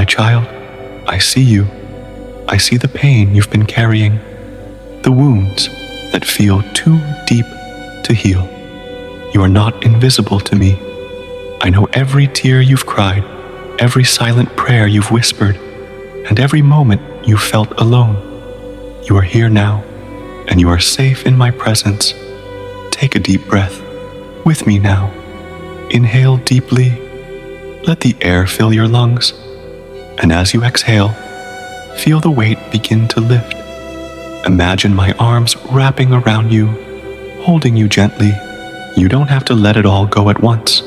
child, I see you. I see the pain you've been carrying, the wounds that feel too deep to heal. You are not invisible to me. I know every tear you've cried, every silent prayer you've whispered, and every moment you felt alone. You are here now, and you are safe in my presence. Take a deep breath with me now. Inhale deeply. Let the air fill your lungs. And as you exhale, feel the weight begin to lift. Imagine my arms wrapping around you, holding you gently. You don't have to let it all go at once.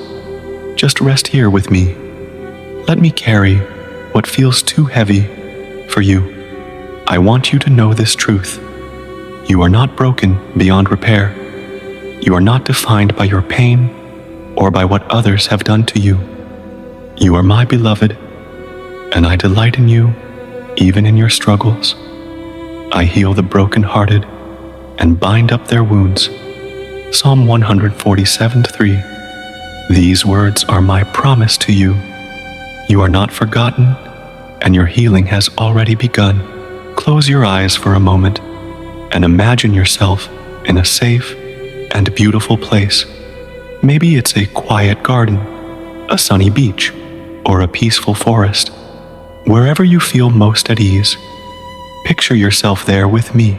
Just rest here with me. Let me carry what feels too heavy for you. I want you to know this truth. You are not broken beyond repair. You are not defined by your pain or by what others have done to you. You are my beloved, and I delight in you, even in your struggles. I heal the brokenhearted and bind up their wounds. Psalm 147:3. These words are my promise to you. You are not forgotten, and your healing has already begun. Close your eyes for a moment and imagine yourself in a safe and beautiful place. Maybe it's a quiet garden, a sunny beach, or a peaceful forest. Wherever you feel most at ease, picture yourself there with me.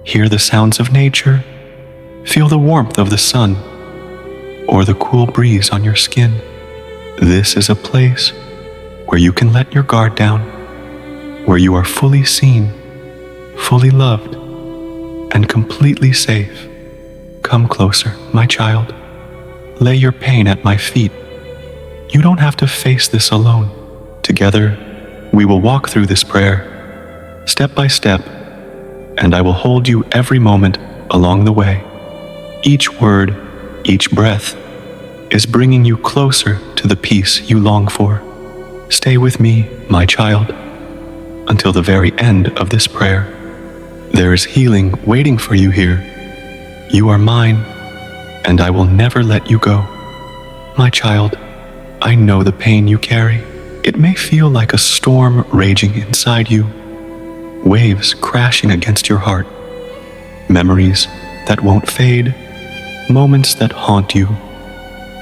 Hear the sounds of nature, feel the warmth of the sun, or the cool breeze on your skin. This is a place where you can let your guard down, where you are fully seen, fully loved, and completely safe. Come closer, my child. Lay your pain at my feet. You don't have to face this alone. Together, we will walk through this prayer, step by step, and I will hold you every moment along the way. Each word, each breath, is bringing you closer to the peace you long for. Stay with me, my child, until the very end of this prayer. There is healing waiting for you here. You are mine, and I will never let you go. My child, I know the pain you carry. It may feel like a storm raging inside you, waves crashing against your heart, memories that won't fade, moments that haunt you,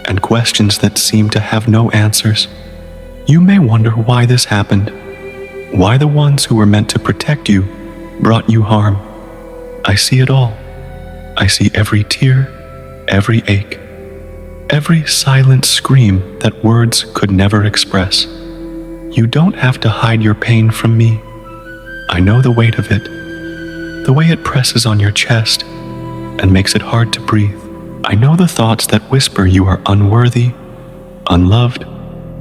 and questions that seem to have no answers. You may wonder why this happened, why the ones who were meant to protect you brought you harm. I see it all. I see every tear, every ache, every silent scream that words could never express. You don't have to hide your pain from me. I know the weight of it, the way it presses on your chest and makes it hard to breathe. I know the thoughts that whisper you are unworthy, unloved,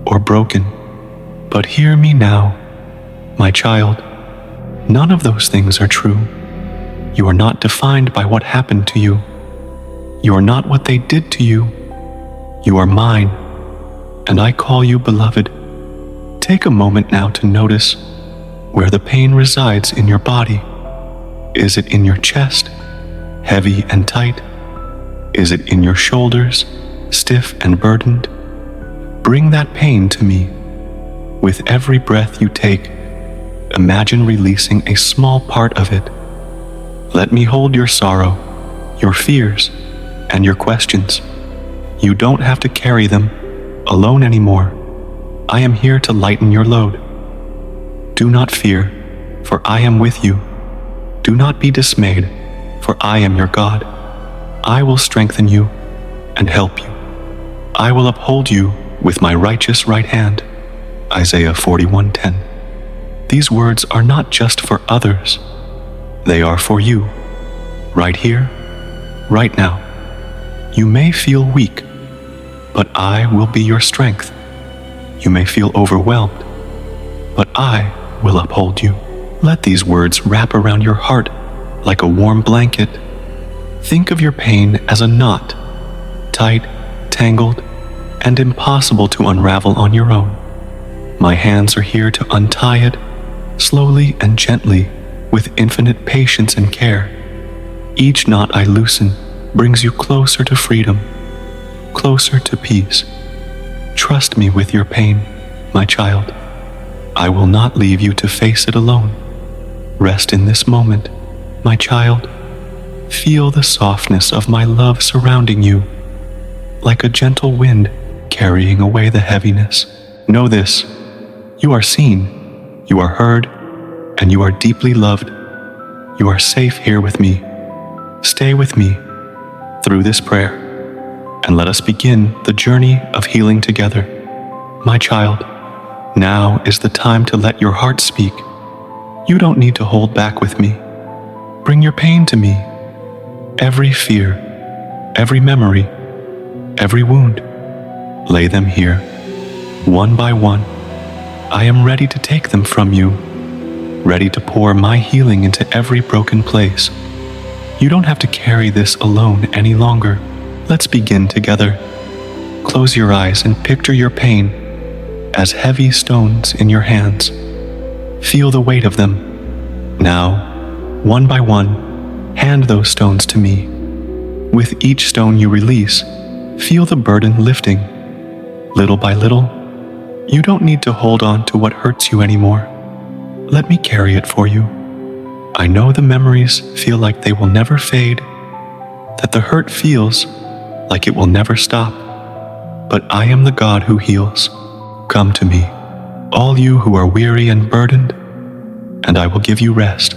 or broken. But hear me now, my child. None of those things are true. You are not defined by what happened to you. You are not what they did to you. You are mine, and I call you beloved. Take a moment now to notice where the pain resides in your body. Is it in your chest, heavy and tight? Is it in your shoulders, stiff and burdened? Bring that pain to me. With every breath you take, imagine releasing a small part of it. Let me hold your sorrow, your fears, and your questions. You don't have to carry them alone anymore. I am here to lighten your load. Do not fear, for I am with you. Do not be dismayed, for I am your God. I will strengthen you and help you. I will uphold you with my righteous right hand. Isaiah 41:10. These words are not just for others. They are for you, right here, right now. You may feel weak, but I will be your strength. You may feel overwhelmed, but I will uphold you. Let these words wrap around your heart like a warm blanket. Think of your pain as a knot, tight, tangled, and impossible to unravel on your own. My hands are here to untie it, slowly and gently, with infinite patience and care. Each knot I loosen brings you closer to freedom, closer to peace. Trust me with your pain, my child. I will not leave you to face it alone. Rest in this moment, my child. Feel the softness of my love surrounding you, like a gentle wind carrying away the heaviness. Know this: you are seen, you are heard, and you are deeply loved. You are safe here with me. Stay with me through this prayer, and let us begin the journey of healing together. My child, now is the time to let your heart speak. You don't need to hold back with me. Bring your pain to me. Every fear, every memory, every wound, lay them here, one by one. I am ready to take them from you, ready to pour my healing into every broken place. You don't have to carry this alone any longer. Let's begin together. Close your eyes and picture your pain as heavy stones in your hands. Feel the weight of them. Now, one by one, hand those stones to me. With each stone you release, feel the burden lifting. Little by little, you don't need to hold on to what hurts you anymore. Let me carry it for you. I know the memories feel like they will never fade, that the hurt feels like it will never stop. But I am the God who heals. Come to me, all you who are weary and burdened, and I will give you rest.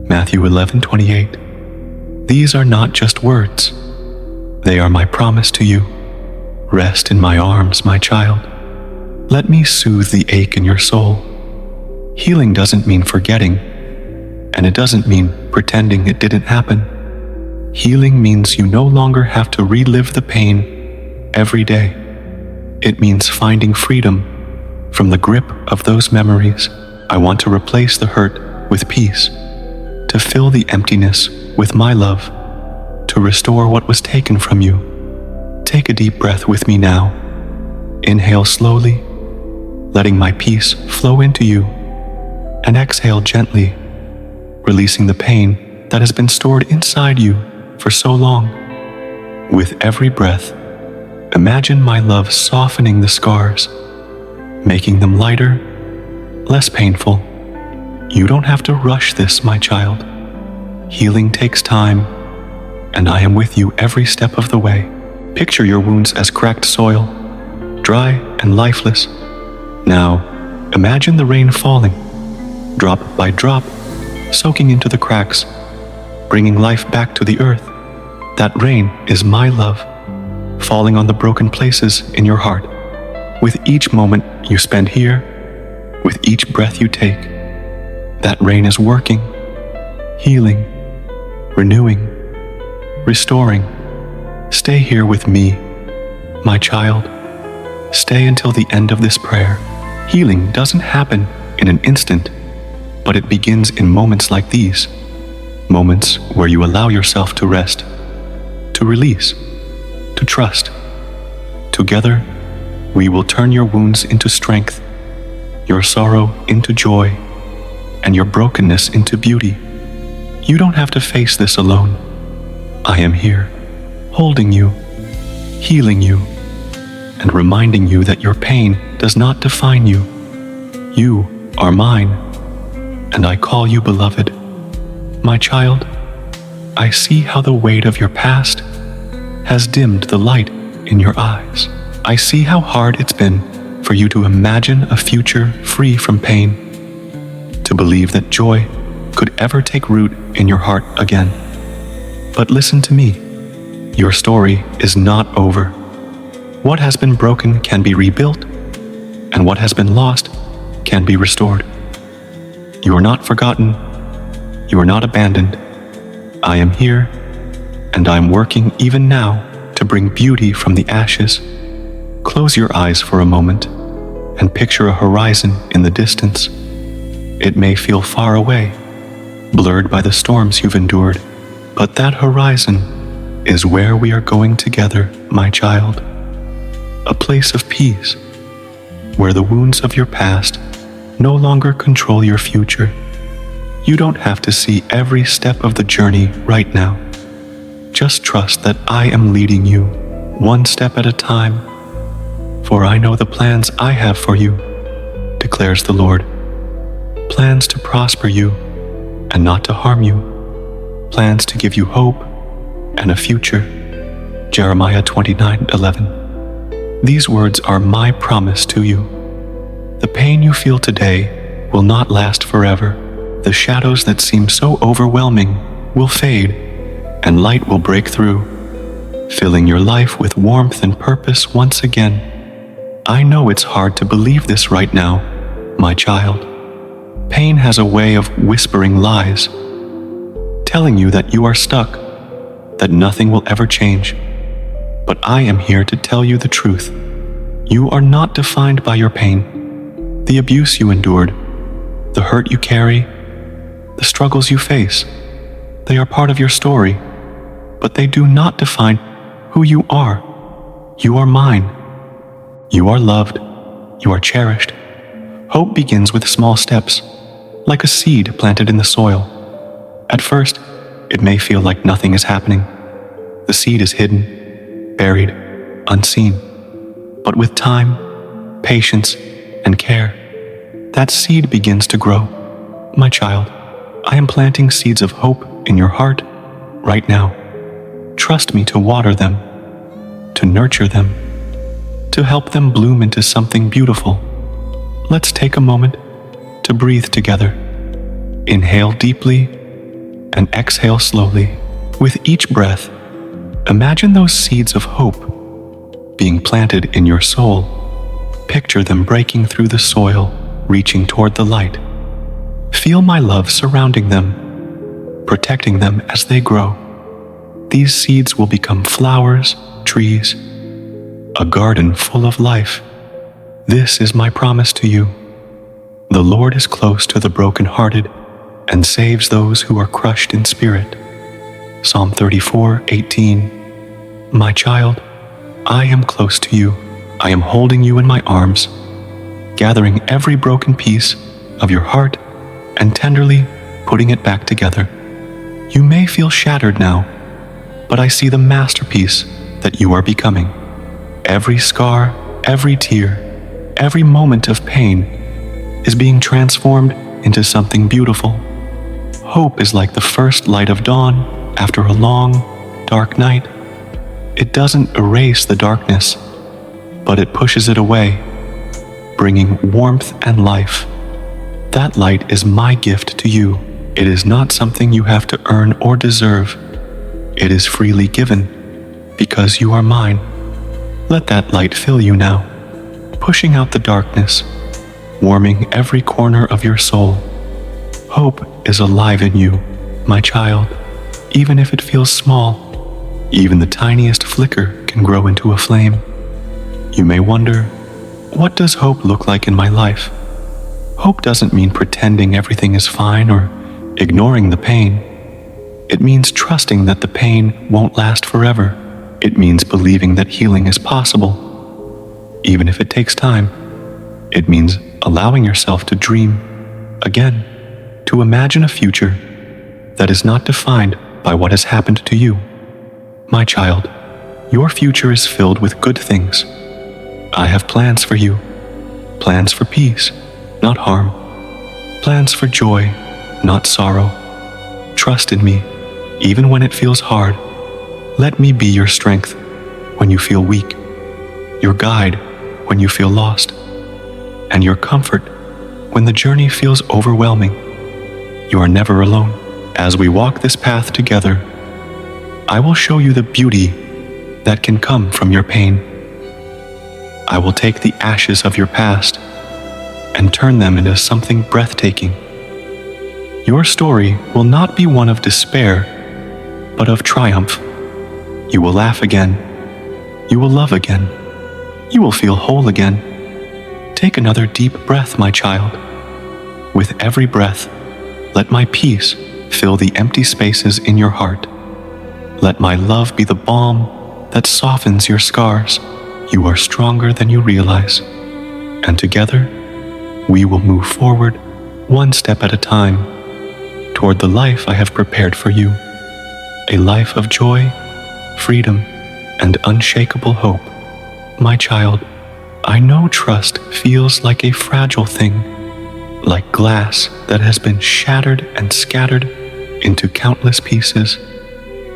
Matthew 11:28. These are not just words. They are my promise to you. Rest in my arms, my child. Let me soothe the ache in your soul. Healing doesn't mean forgetting, and it doesn't mean pretending it didn't happen. Healing means you no longer have to relive the pain every day. It means finding freedom from the grip of those memories. I want to replace the hurt with peace, to fill the emptiness with my love, to restore what was taken from you. Take a deep breath with me now. Inhale slowly, letting my peace flow into you, and exhale gently, releasing the pain that has been stored inside you for so long. With every breath, imagine my love softening the scars, making them lighter, less painful. You don't have to rush this, my child. Healing takes time, and I am with you every step of the way. Picture your wounds as cracked soil, dry and lifeless. Now, imagine the rain falling, drop by drop, soaking into the cracks, bringing life back to the earth. That rain is my love, falling on the broken places in your heart. With each moment you spend here, with each breath you take, that rain is working, healing, renewing, restoring. Stay here with me, my child. Stay until the end of this prayer. Healing doesn't happen in an instant, but it begins in moments like these, moments where you allow yourself to rest, to release, to trust. Together, we will turn your wounds into strength, your sorrow into joy, and your brokenness into beauty. You don't have to face this alone. I am here, holding you, healing you, and reminding you that your pain does not define you. You are mine, and I call you beloved. My child, I see how the weight of your past has dimmed the light in your eyes. I see how hard it's been for you to imagine a future free from pain, to believe that joy could ever take root in your heart again. But listen to me. Your story is not over. What has been broken can be rebuilt, and what has been lost can be restored. You are not forgotten. You are not abandoned. I am here, and I am working even now to bring beauty from the ashes. Close your eyes for a moment and picture a horizon in the distance. It may feel far away, blurred by the storms you've endured, but that horizon is where we are going together, my child. A place of peace, where the wounds of your past no longer control your future. You don't have to see every step of the journey right now. Just trust that I am leading you, one step at a time, for I know the plans I have for you, declares the Lord. Plans to prosper you and not to harm you. Plans to give you hope and a future. Jeremiah 29:11. These words are my promise to you. The pain you feel today will not last forever. The shadows that seem so overwhelming will fade, and light will break through, filling your life with warmth and purpose once again. I know it's hard to believe this right now, my child. Pain has a way of whispering lies, telling you that you are stuck, that nothing will ever change. But I am here to tell you the truth. You are not defined by your pain, the abuse you endured, the hurt you carry, the struggles you face. They are part of your story, but they do not define who you are. You are mine. You are loved. You are cherished. Hope begins with small steps, like a seed planted in the soil. At first, it may feel like nothing is happening. The seed is hidden, buried, unseen. But with time, patience, and care, that seed begins to grow. My child, I am planting seeds of hope in your heart right now. Trust me to water them, to nurture them, to help them bloom into something beautiful. Let's take a moment to breathe together. Inhale deeply and exhale slowly. With each breath, imagine those seeds of hope being planted in your soul. Picture them breaking through the soil, reaching toward the light. Feel my love surrounding them, protecting them as they grow. These seeds will become flowers, trees, a garden full of life. This is my promise to you. The Lord is close to the brokenhearted and saves those who are crushed in spirit. Psalm 34:18. My child, I am close to you. I am holding you in my arms, gathering every broken piece of your heart and tenderly putting it back together. You may feel shattered now, but I see the masterpiece that you are becoming. Every scar, every tear, every moment of pain is being transformed into something beautiful. Hope is like the first light of dawn after a long, dark night. It doesn't erase the darkness, but it pushes it away, bringing warmth and life. That light is my gift to you. It is not something you have to earn or deserve. It is freely given because you are mine. Let that light fill you now, pushing out the darkness, warming every corner of your soul. Hope is alive in you, my child, even if it feels small. Even the tiniest flicker can grow into a flame. You may wonder, what does hope look like in my life? Hope doesn't mean pretending everything is fine or ignoring the pain. It means trusting that the pain won't last forever. It means believing that healing is possible, even if it takes time. It means allowing yourself to dream again, to imagine a future that is not defined by what has happened to you. My child, your future is filled with good things. I have plans for you, plans for peace, not harm, plans for joy, not sorrow. Trust in me, even when it feels hard. Let me be your strength when you feel weak, your guide when you feel lost, and your comfort when the journey feels overwhelming. You are never alone. As we walk this path together, I will show you the beauty that can come from your pain. I will take the ashes of your past and turn them into something breathtaking. Your story will not be one of despair, but of triumph. You will laugh again. You will love again. You will feel whole again. Take another deep breath, my child. With every breath, let my peace fill the empty spaces in your heart. Let my love be the balm that softens your scars. You are stronger than you realize. And together, we will move forward one step at a time toward the life I have prepared for you. A life of joy, freedom, and unshakable hope. My child, I know trust feels like a fragile thing, like glass that has been shattered and scattered into countless pieces.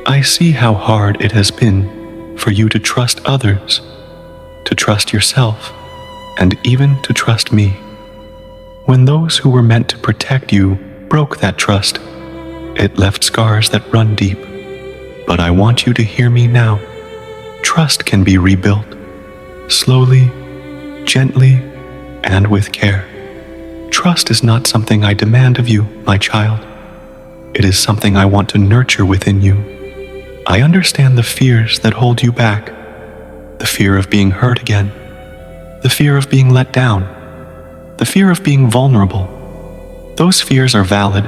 I see how hard it has been for you to trust others, to trust yourself, and even to trust me. When those who were meant to protect you broke that trust, it left scars that run deep. But I want you to hear me now. Trust can be rebuilt, slowly, gently, and with care. Trust is not something I demand of you, my child. It is something I want to nurture within you. I understand the fears that hold you back, the fear of being hurt again, the fear of being let down, the fear of being vulnerable. Those fears are valid,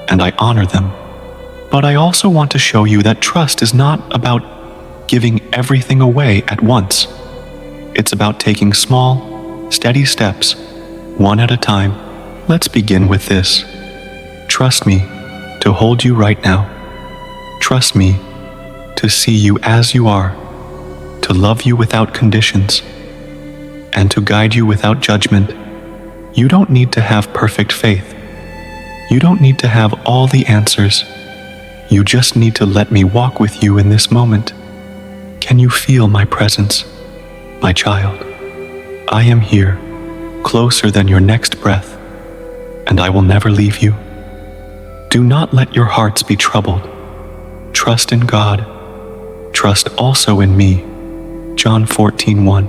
and I honor them. But I also want to show you that trust is not about giving everything away at once. It's about taking small, steady steps, one at a time. Let's begin with this. Trust me to hold you right now. Trust me to see you as you are, to love you without conditions, and to guide you without judgment. You don't need to have perfect faith. You don't need to have all the answers. You just need to let me walk with you in this moment. Can you feel my presence, my child? I am here, closer than your next breath, and I will never leave you. Do not let your hearts be troubled. Trust in God. Trust also in me. John 14:1.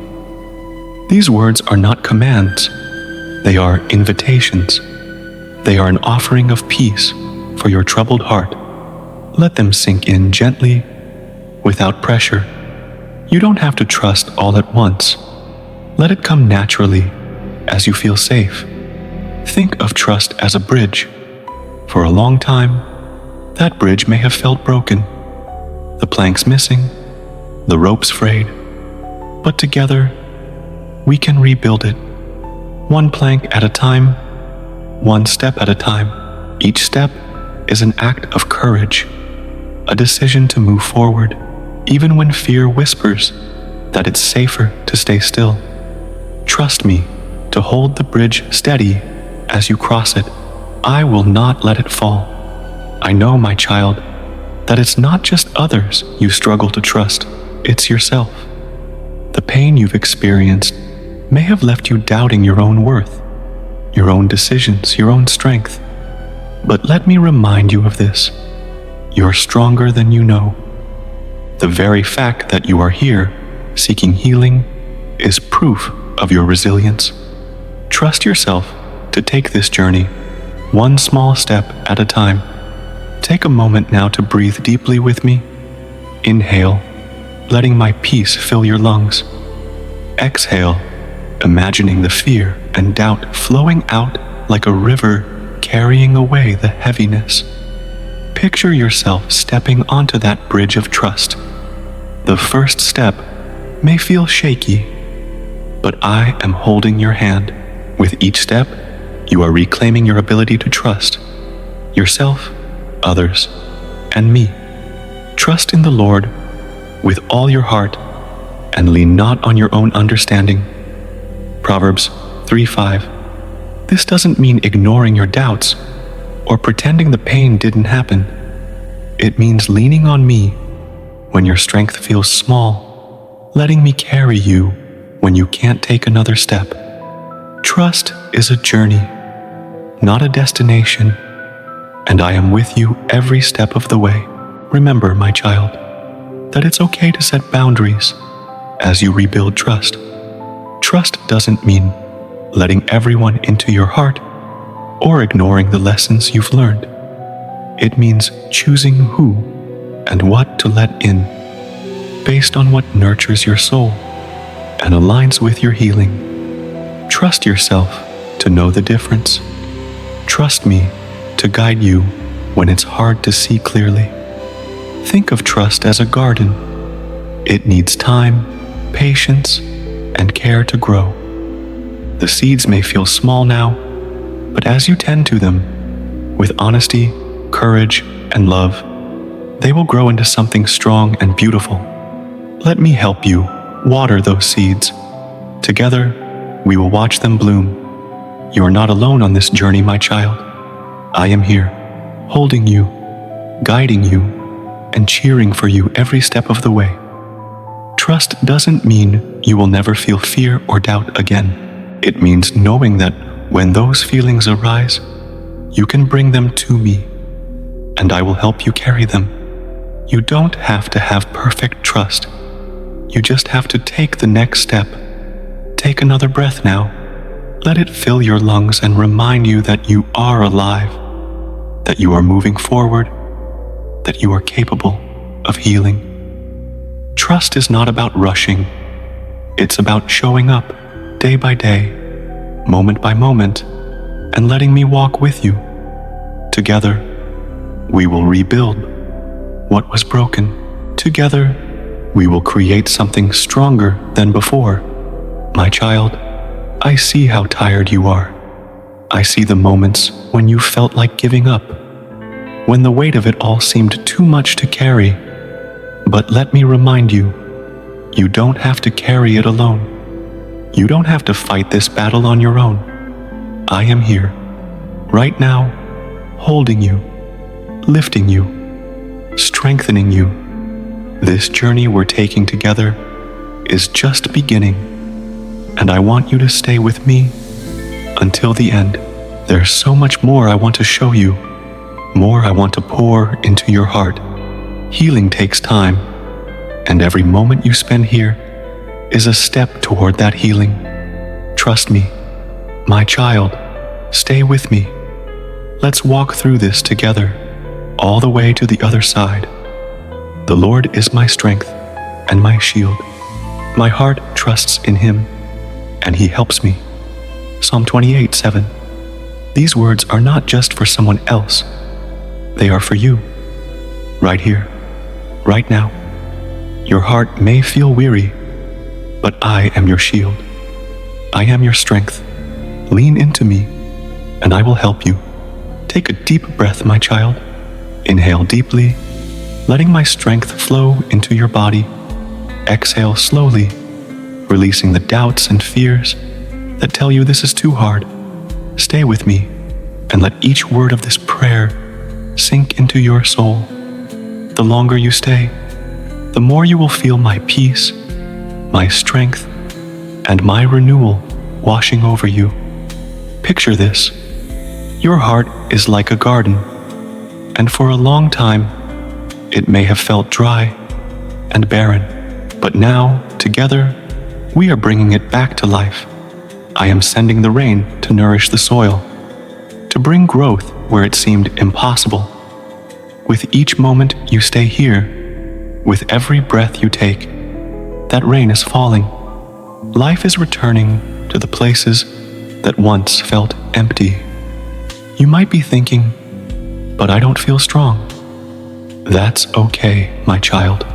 These words are not commands. They are invitations. They are an offering of peace for your troubled heart. Let them sink in gently, without pressure. You don't have to trust all at once. Let it come naturally as you feel safe. Think of trust as a bridge. For a long time, that bridge may have felt broken. The planks missing, the ropes frayed. But together, we can rebuild it. One plank at a time, one step at a time. Each step is an act of courage, a decision to move forward, even when fear whispers that it's safer to stay still. Trust me to hold the bridge steady as you cross it. I will not let it fall. I know, my child, that it's not just others you struggle to trust, it's yourself. The pain you've experienced may have left you doubting your own worth, your own decisions, your own strength. But let me remind you of this. You're stronger than you know. The very fact that you are here, seeking healing, is proof of your resilience. Trust yourself to take this journey, one small step at a time. Take a moment now to breathe deeply with me. Inhale, letting my peace fill your lungs. Exhale, imagining the fear and doubt flowing out like a river, carrying away the heaviness. Picture yourself stepping onto that bridge of trust. The first step may feel shaky, but I am holding your hand. With each step, you are reclaiming your ability to trust yourself, others, and me. Trust in the Lord with all your heart and lean not on your own understanding. Proverbs 3:5. This doesn't mean ignoring your doubts or pretending the pain didn't happen. It means leaning on me when your strength feels small, letting me carry you when you can't take another step. Trust is a journey, not a destination, and I am with you every step of the way. Remember, my child, that it's okay to set boundaries as you rebuild trust. Trust doesn't mean letting everyone into your heart or ignoring the lessons you've learned. It means choosing who and what to let in based on what nurtures your soul and aligns with your healing. Trust yourself to know the difference. Trust me to guide you when it's hard to see clearly. Think of trust as a garden. It needs time, patience, and care to grow. The seeds may feel small now, but as you tend to them with honesty, courage, and love, they will grow into something strong and beautiful. Let me help you water those seeds. Together, we will watch them bloom. You are not alone on this journey, my child. I am here, holding you, guiding you, and cheering for you every step of the way. Trust doesn't mean you will never feel fear or doubt again. It means knowing that when those feelings arise, you can bring them to me, and I will help you carry them. You don't have to have perfect trust. You just have to take the next step. Take another breath now. Let it fill your lungs and remind you that you are alive, that you are moving forward, that you are capable of healing. Trust is not about rushing. It's about showing up day by day, moment by moment, and letting me walk with you. Together, we will rebuild what was broken. Together, we will create something stronger than before. My child, I see how tired you are. I see the moments when you felt like giving up, when the weight of it all seemed too much to carry. But let me remind you, you don't have to carry it alone. You don't have to fight this battle on your own. I am here, right now, holding you, lifting you, strengthening you. This journey we're taking together is just beginning, and I want you to stay with me until the end. There's so much more I want to show you, more I want to pour into your heart. Healing takes time, and every moment you spend here is a step toward that healing. Trust me, my child, stay with me. Let's walk through this together, all the way to the other side. The Lord is my strength and my shield. My heart trusts in Him, and He helps me. Psalm 28:7. These words are not just for someone else. They are for you, right here, right now. Your heart may feel weary, but I am your shield. I am your strength. Lean into me, and I will help you. Take a deep breath, my child. Inhale deeply, letting my strength flow into your body. Exhale slowly, releasing the doubts and fears that tell you this is too hard. Stay with me, and let each word of this prayer sink into your soul. The longer you stay, the more you will feel my peace, my strength, and my renewal washing over you. Picture this. Your heart is like a garden, and for a long time, it may have felt dry and barren, but now, together, we are bringing it back to life. I am sending the rain to nourish the soil, to bring growth where it seemed impossible. With each moment you stay here, with every breath you take, that rain is falling. Life is returning to the places that once felt empty. You might be thinking, but I don't feel strong. That's okay, my child.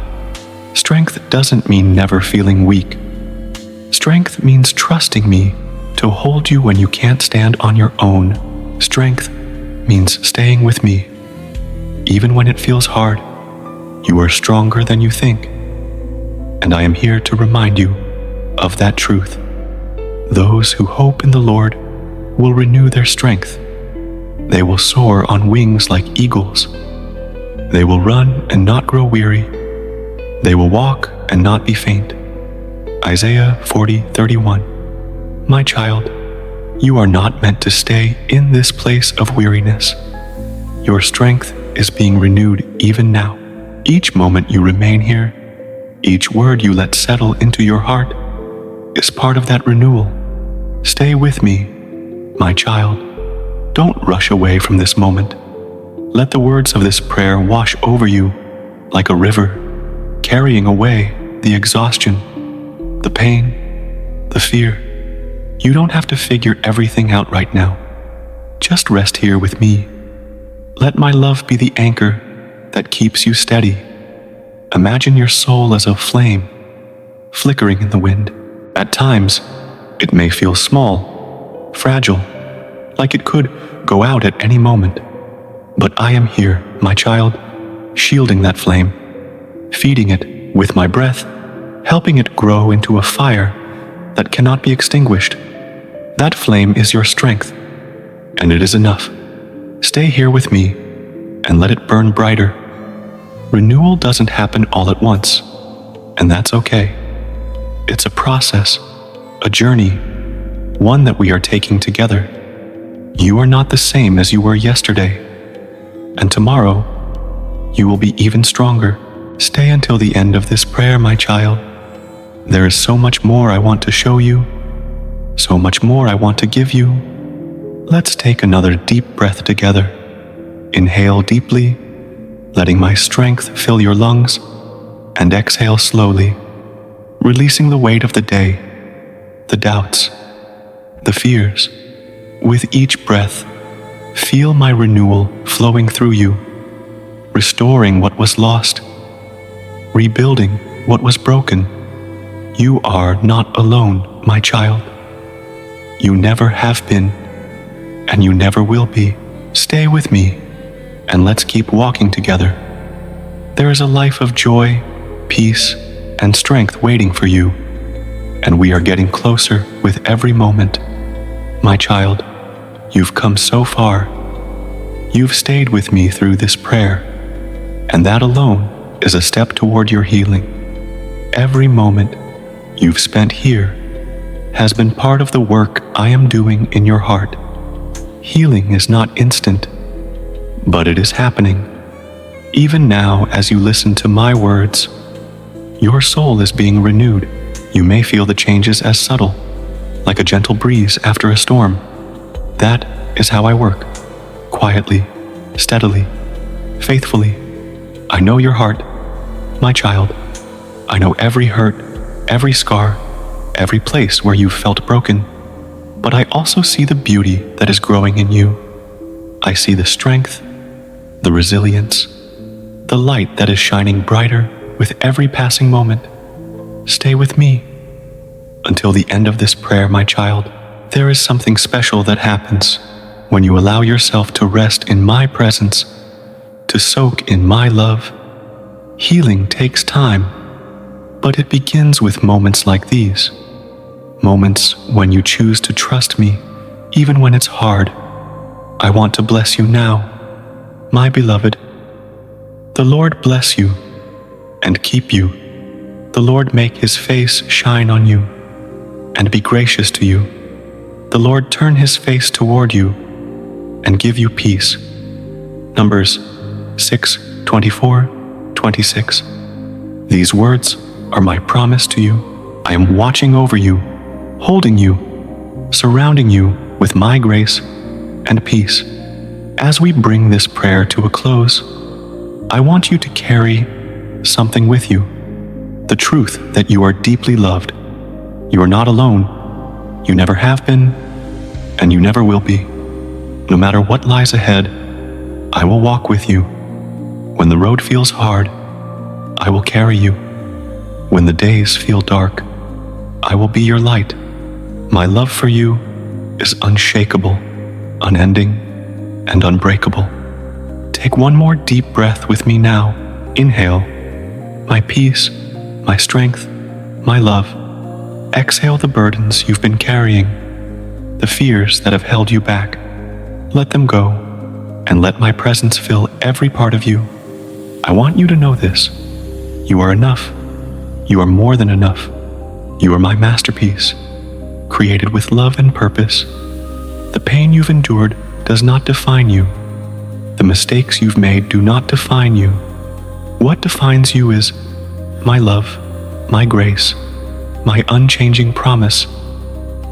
Strength doesn't mean never feeling weak. Strength means trusting me to hold you when you can't stand on your own. Strength means staying with me. Even when it feels hard, you are stronger than you think. And I am here to remind you of that truth. Those who hope in the Lord will renew their strength. They will soar on wings like eagles. They will run and not grow weary. They will walk and not be faint. Isaiah 40:31. My child, you are not meant to stay in this place of weariness. Your strength is being renewed even now. Each moment you remain here, each word you let settle into your heart, is part of that renewal. Stay with me, my child. Don't rush away from this moment. Let the words of this prayer wash over you like a river, carrying away the exhaustion, the pain, the fear. You don't have to figure everything out right now. Just rest here with me. Let my love be the anchor that keeps you steady. Imagine your soul as a flame, flickering in the wind. At times, it may feel small, fragile, like it could go out at any moment. But I am here, my child, shielding that flame, feeding it with my breath, helping it grow into a fire that cannot be extinguished. That flame is your strength, and it is enough. Stay here with me and let it burn brighter. Renewal doesn't happen all at once, and that's okay. It's a process, a journey, one that we are taking together. You are not the same as you were yesterday, and tomorrow you will be even stronger. Stay until the end of this prayer, my child. There is so much more I want to show you, so much more I want to give you. Let's take another deep breath together. Inhale deeply, letting my strength fill your lungs, and exhale slowly, releasing the weight of the day, the doubts, the fears. With each breath, feel my renewal flowing through you, restoring what was lost, rebuilding what was broken. You are not alone, my child. You never have been, and you never will be. Stay with me, and let's keep walking together. There is a life of joy, peace, and strength waiting for you, and we are getting closer with every moment. My child, you've come so far. You've stayed with me through this prayer, and that alone is a step toward your healing. Every moment you've spent here has been part of the work I am doing in your heart. Healing is not instant, but it is happening. Even now, as you listen to my words, your soul is being renewed. You may feel the changes as subtle, like a gentle breeze after a storm. That is how I work. Quietly, steadily, faithfully. I know your heart, my child. I know every hurt, every scar, every place where you've felt broken. But I also see the beauty that is growing in you. I see the strength, the resilience, the light that is shining brighter with every passing moment. Stay with me until the end of this prayer, my child. There is something special that happens when you allow yourself to rest in my presence, to soak in my love. Healing takes time, but it begins with moments like these. Moments when you choose to trust me, even when it's hard. I want to bless you now, my beloved. The Lord bless you and keep you. The Lord make his face shine on you and be gracious to you. The Lord turn his face toward you and give you peace. Numbers 6:24-26. These words are my promise to you. I am watching over you, holding you, surrounding you with my grace and peace. As we bring this prayer to a close, I want you to carry something with you, the truth that you are deeply loved. You are not alone. You never have been, and you never will be. No matter what lies ahead, I will walk with you. When the road feels hard, I will carry you. When the days feel dark, I will be your light. My love for you is unshakable, unending, and unbreakable. Take one more deep breath with me now. Inhale, my peace, my strength, my love. Exhale the burdens you've been carrying, the fears that have held you back. Let them go, and let my presence fill every part of you. I want you to know this. You are enough. You are more than enough. You are my masterpiece, created with love and purpose. The pain you've endured does not define you. The mistakes you've made do not define you. What defines you is my love, my grace, my unchanging promise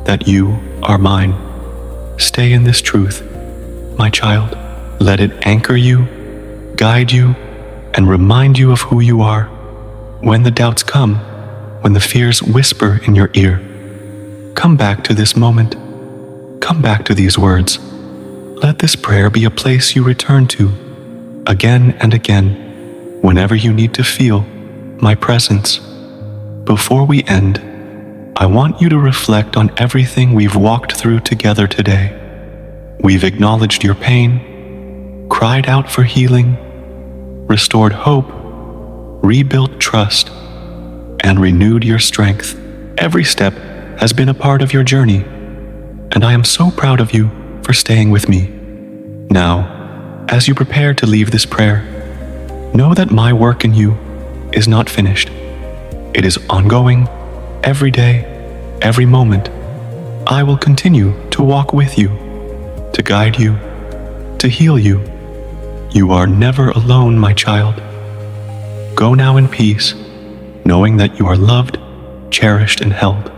that you are mine. Stay in this truth, my child. Let it anchor you, guide you, and remind you of who you are. When the doubts come, when the fears whisper in your ear, come back to this moment. Come back to these words. Let this prayer be a place you return to again and again whenever you need to feel my presence. Before we end, I want you to reflect on everything we've walked through together today. We've acknowledged your pain, cried out for healing, restored hope, rebuilt trust, and renewed your strength. Every step has been a part of your journey, and I am so proud of you for staying with me. Now, as you prepare to leave this prayer, know that my work in you is not finished. It is ongoing, every day, every moment. I will continue to walk with you, to guide you, to heal you. You are never alone, my child. Go now in peace, knowing that you are loved, cherished, and held.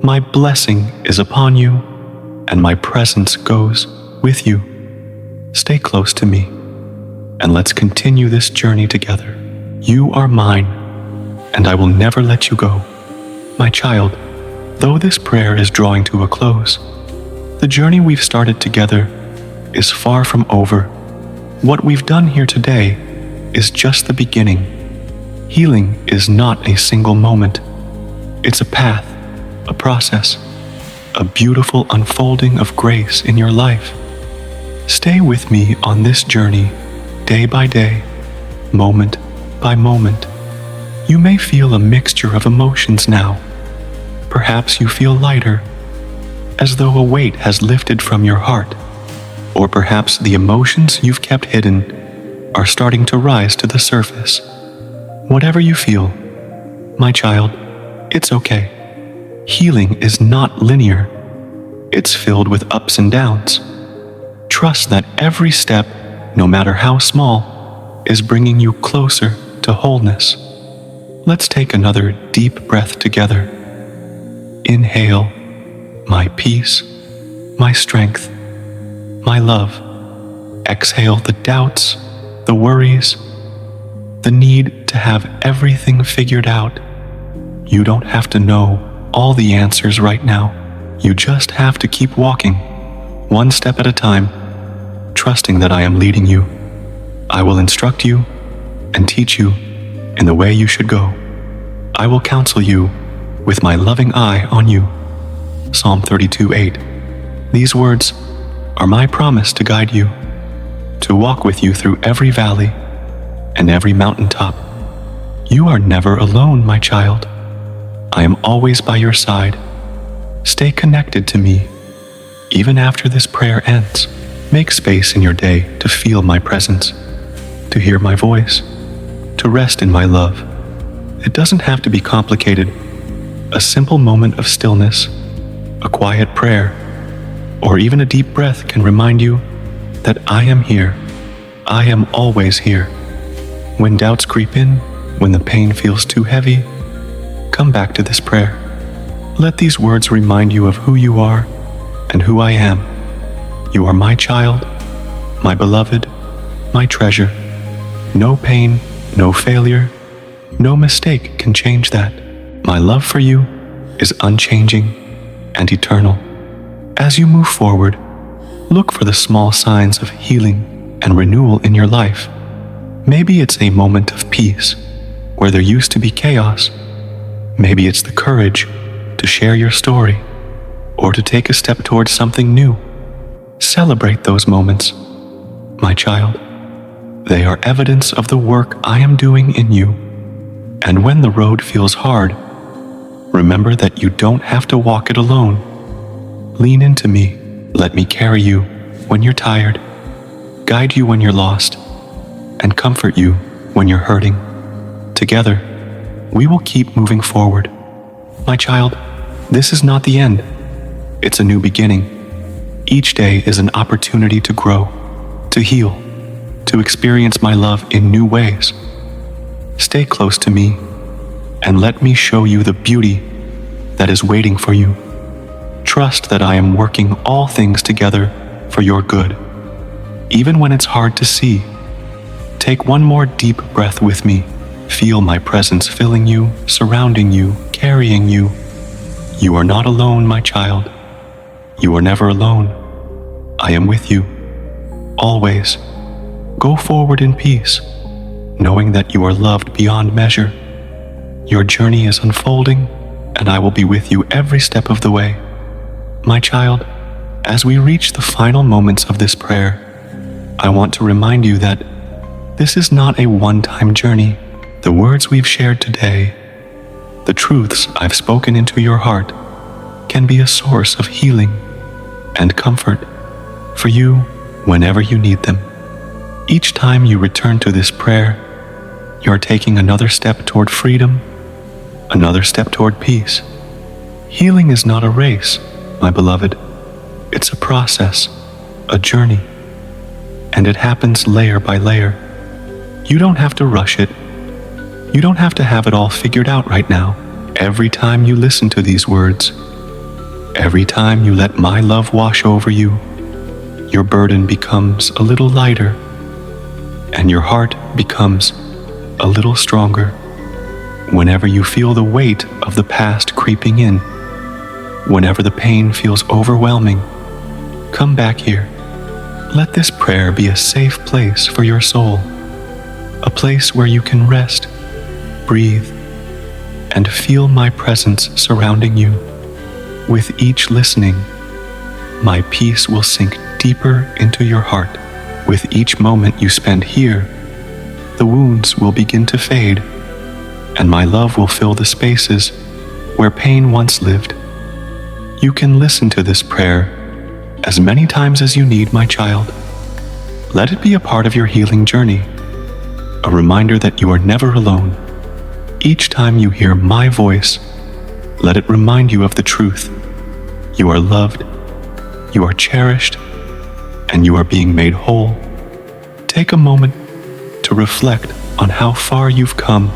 My blessing is upon you, and my presence goes with you. Stay close to me, and let's continue this journey together. You are mine, and I will never let you go. My child, though this prayer is drawing to a close, the journey we've started together is far from over. What we've done here today is just the beginning. Healing is not a single moment. It's a path, a process, a beautiful unfolding of grace in your life. Stay with me on this journey, day by day, moment by moment. You may feel a mixture of emotions now. Perhaps you feel lighter, as though a weight has lifted from your heart. Or perhaps the emotions you've kept hidden are starting to rise to the surface. Whatever you feel, my child, it's okay. Healing is not linear. It's filled with ups and downs. Trust that every step, no matter how small, is bringing you closer to wholeness. Let's take another deep breath together. Inhale, my peace, my strength, my love. Exhale the doubts, the worries, the need to have everything figured out. You don't have to know all the answers right now. You just have to keep walking, one step at a time, trusting that I am leading you. I will instruct you and teach you in the way you should go. I will counsel you with my loving eye on you. Psalm 32:8. These words are my promise to guide you, to walk with you through every valley and every mountaintop. You are never alone, my child. I am always by your side. Stay connected to me. Even after this prayer ends, make space in your day to feel my presence, to hear my voice, to rest in my love. It doesn't have to be complicated. A simple moment of stillness, a quiet prayer, or even a deep breath can remind you that I am here. I am always here. When doubts creep in, when the pain feels too heavy, come back to this prayer. Let these words remind you of who you are and who I am. You are my child, my beloved, my treasure. No pain, no failure, no mistake can change that. My love for you is unchanging and eternal. As you move forward, look for the small signs of healing and renewal in your life. Maybe it's a moment of peace where there used to be chaos. Maybe it's the courage to share your story or to take a step towards something new. Celebrate those moments, my child. They are evidence of the work I am doing in you. And when the road feels hard, remember that you don't have to walk it alone. Lean into me. Let me carry you when you're tired, guide you when you're lost, and comfort you when you're hurting. Together, we will keep moving forward. My child, this is not the end. It's a new beginning. Each day is an opportunity to grow, to heal, to experience my love in new ways. Stay close to me and let me show you the beauty that is waiting for you. Trust that I am working all things together for your good. Even when it's hard to see, take one more deep breath with me. Feel my presence filling you, surrounding you, carrying you. You are not alone, my child. You are never alone. I am with you, always. Go forward in peace, knowing that you are loved beyond measure. Your journey is unfolding, and I will be with you every step of the way. My child, as we reach the final moments of this prayer, I want to remind you that this is not a one-time journey. The words we've shared today, the truths I've spoken into your heart, can be a source of healing and comfort for you whenever you need them. Each time you return to this prayer, you are taking another step toward freedom, another step toward peace. Healing is not a race, my beloved. It's a process, a journey, and it happens layer by layer. You don't have to rush it. You don't have to have it all figured out right now. Every time you listen to these words, every time you let my love wash over you, your burden becomes a little lighter, and your heart becomes a little stronger. Whenever you feel the weight of the past creeping in, whenever the pain feels overwhelming, come back here. Let this prayer be a safe place for your soul, a place where you can rest, breathe, and feel my presence surrounding you. With each listening, my peace will sink deeper into your heart. With each moment you spend here, the wounds will begin to fade, and my love will fill the spaces where pain once lived. You can listen to this prayer as many times as you need, my child. Let it be a part of your healing journey, a reminder that you are never alone. Each time you hear my voice, let it remind you of the truth. You are loved, you are cherished, and you are being made whole. Take a moment to reflect on how far you've come,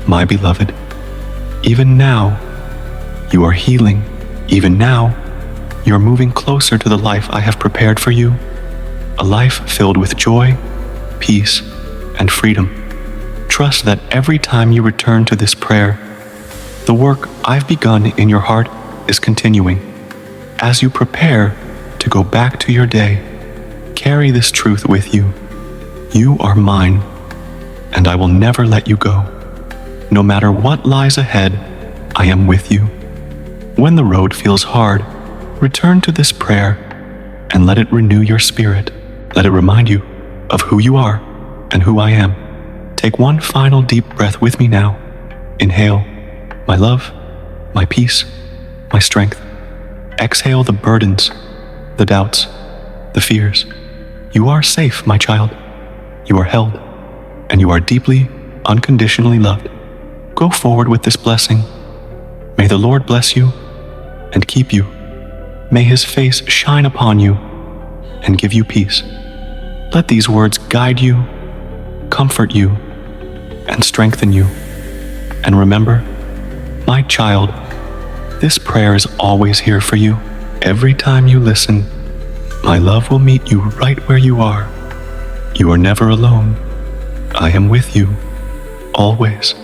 my beloved. Even now, you are healing. Even now, you are moving closer to the life I have prepared for you, a life filled with joy, peace, and freedom. Trust that every time you return to this prayer, the work I've begun in your heart is continuing. As you prepare to go back to your day, carry this truth with you. You are mine, and I will never let you go. No matter what lies ahead, I am with you. When the road feels hard, return to this prayer and let it renew your spirit. Let it remind you of who you are and who I am. Take one final deep breath with me now. Inhale, my love, my peace, my strength. Exhale the burdens, the doubts, the fears. You are safe, my child. You are held, and you are deeply, unconditionally loved. Go forward with this blessing. May the Lord bless you and keep you. May His face shine upon you and give you peace. Let these words guide you, comfort you, and strengthen you. And remember, my child, this prayer is always here for you. Every time you listen, my love will meet you right where you are. You are never alone. I am with you, always.